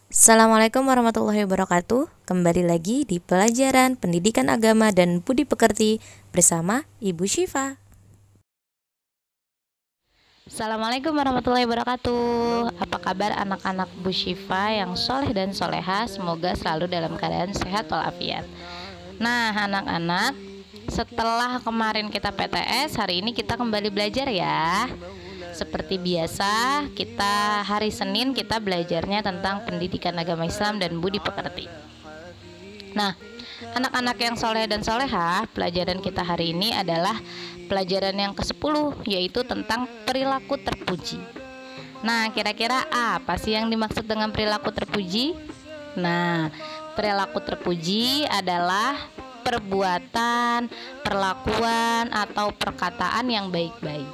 Assalamualaikum warahmatullahi wabarakatuh. Kembali lagi di pelajaran Pendidikan Agama dan Budi Pekerti bersama Ibu Syifa. Assalamualaikum warahmatullahi wabarakatuh. Apa kabar anak-anak Bu Syifa yang soleh dan soleha? Semoga selalu dalam keadaan sehat walafiat. Nah anak-anak, setelah kemarin kita PTS, hari ini kita kembali belajar ya. Seperti biasa, kita hari Senin kita belajarnya tentang pendidikan agama Islam dan budi pekerti. Nah, anak-anak yang soleh dan soleha, pelajaran kita hari ini adalah pelajaran yang ke-10, yaitu tentang perilaku terpuji. Nah, kira-kira apa sih yang dimaksud dengan perilaku terpuji? Nah, perilaku terpuji adalah perbuatan, perlakuan, atau perkataan yang baik-baik.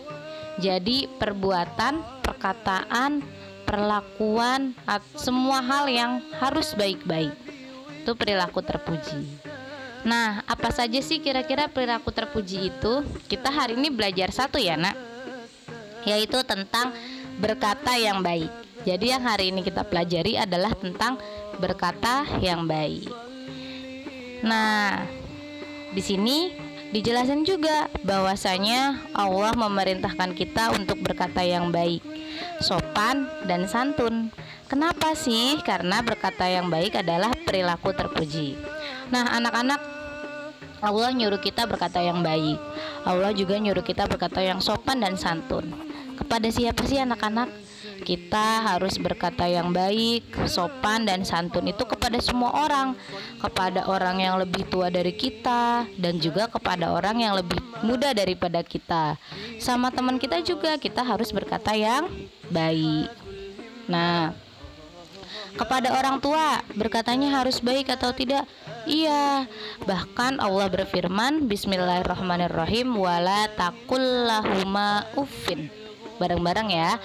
Jadi perbuatan, perkataan, perlakuan, semua hal yang harus baik-baik, itu perilaku terpuji. Nah, apa saja sih kira-kira perilaku terpuji itu? Kita hari ini belajar satu ya nak, yaitu tentang berkata yang baik. Jadi yang hari ini kita pelajari adalah tentang berkata yang baik. Nah, di sini dijelasin juga bahwasanya Allah memerintahkan kita untuk berkata yang baik, sopan dan santun. Kenapa sih? Karena berkata yang baik adalah perilaku terpuji. Nah anak-anak, Allah nyuruh kita berkata yang baik. Allah juga nyuruh kita berkata yang sopan dan santun. Kepada siapa sih anak-anak? Kita harus berkata yang baik, sopan dan santun itu kepada semua orang. Kepada orang yang lebih tua dari kita, dan juga kepada orang yang lebih muda daripada kita. Sama teman kita juga kita harus berkata yang baik. Nah, kepada orang tua berkatanya harus baik atau tidak? Iya. Bahkan Allah berfirman, Bismillahirrahmanirrahim, wala taqul lahuma uffin. Bareng-bareng ya.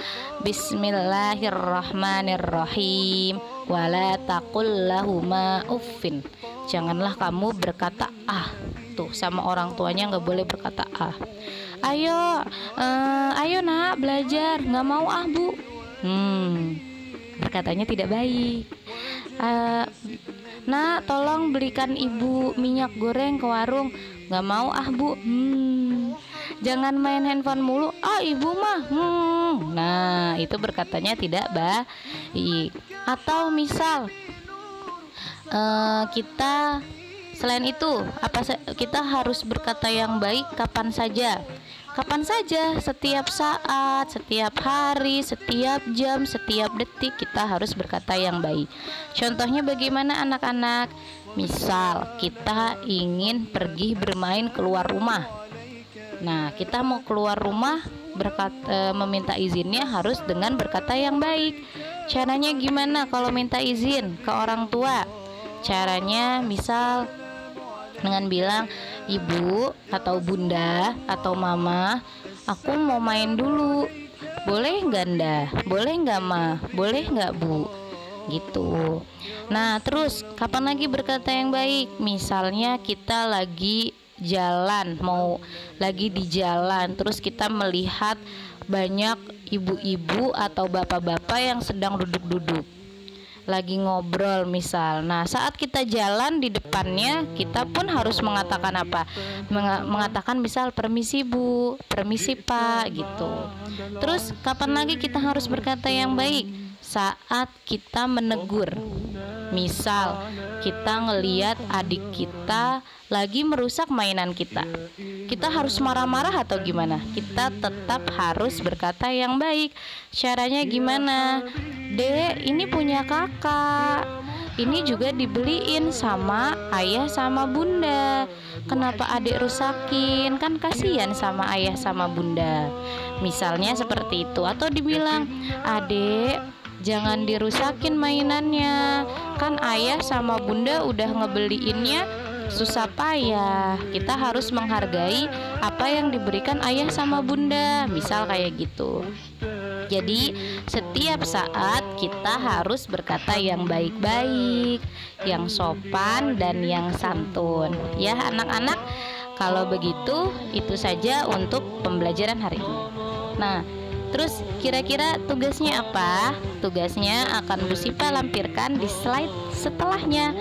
Bismillahirrahmanirrahim, wala taqul lahuma uffin. Janganlah kamu berkata tuh sama orang tuanya, nggak boleh berkata Ayo nak belajar, nggak mau bu. Berkatanya tidak baik. Nak tolong belikan ibu minyak goreng ke warung, nggak mau bu. Jangan main handphone mulu, ibu mah. Nah itu berkatanya tidak baik. Atau misal kita selain itu kita harus berkata yang baik kapan saja. Kapan saja, setiap saat, setiap hari, setiap jam, setiap detik kita harus berkata yang baik. Contohnya bagaimana anak-anak? Misal kita ingin pergi bermain keluar rumah. Nah, kita mau keluar rumah, meminta izinnya harus dengan berkata yang baik. Caranya gimana kalau minta izin ke orang tua? Caranya misal dengan bilang, ibu atau bunda atau mama, aku mau main dulu, boleh nggak nda? Boleh nggak ma? Boleh nggak bu? Gitu. Nah terus kapan lagi berkata yang baik? Misalnya kita lagi lagi di jalan, terus kita melihat banyak ibu-ibu atau bapak-bapak yang sedang duduk-duduk lagi ngobrol misal. Nah saat kita jalan di depannya, kita pun harus mengatakan apa? Mengatakan misal permisi bu, permisi pak gitu. Terus kapan lagi kita harus berkata yang baik? Saat kita menegur. Misal kita ngeliat adik kita lagi merusak mainan kita, kita harus marah-marah atau gimana? Kita tetap harus berkata yang baik. Caranya gimana? Dek, ini punya kakak, ini juga dibeliin sama ayah sama bunda. Kenapa adik rusakin? Kan kasihan sama ayah sama bunda. Misalnya seperti itu. Atau dibilang, adek jangan dirusakin mainannya, kan ayah sama bunda udah ngebeliinnya susah payah. Kita harus menghargai apa yang diberikan ayah sama bunda, misal kayak gitu. Jadi setiap saat kita harus berkata yang baik-baik, yang sopan dan yang santun. Ya anak-anak, kalau begitu itu saja untuk pembelajaran hari ini. Nah Terus kira-kira tugasnya apa? Tugasnya akan Bu Sifa lampirkan di slide setelahnya.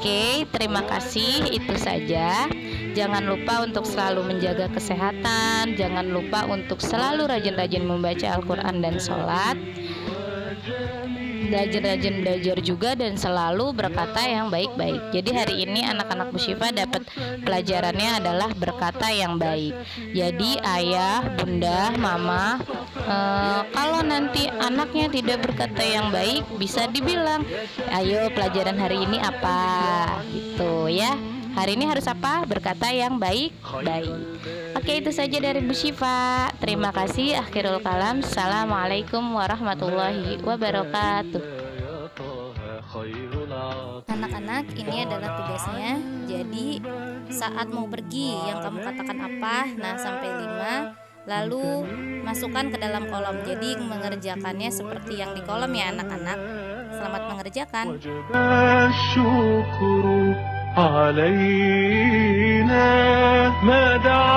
Oke, terima kasih, itu saja. Jangan lupa untuk selalu menjaga kesehatan. Jangan lupa untuk selalu rajin-rajin membaca Al-Quran dan sholat. Rajin-rajin belajar juga dan selalu berkata yang baik-baik. Jadi hari ini anak-anak Bu Syifa dapat pelajarannya adalah berkata yang baik. Jadi ayah, bunda, mama, kalau nanti anaknya tidak berkata yang baik, bisa dibilang, ayo pelajaran hari ini apa, gitu ya. Hari ini harus apa? Berkata yang baik-baik. Oke, itu saja dari Bu Syifa. Terima kasih. Akhirul kalam. Assalamualaikum warahmatullahi wabarakatuh. Anak-anak, ini adalah tugasnya. Jadi saat mau pergi, yang kamu katakan apa? Nah, sampai 5. Lalu masukkan ke dalam kolom. Jadi mengerjakannya seperti yang di kolom ya anak-anak. Selamat mengerjakan. علينا ما دعا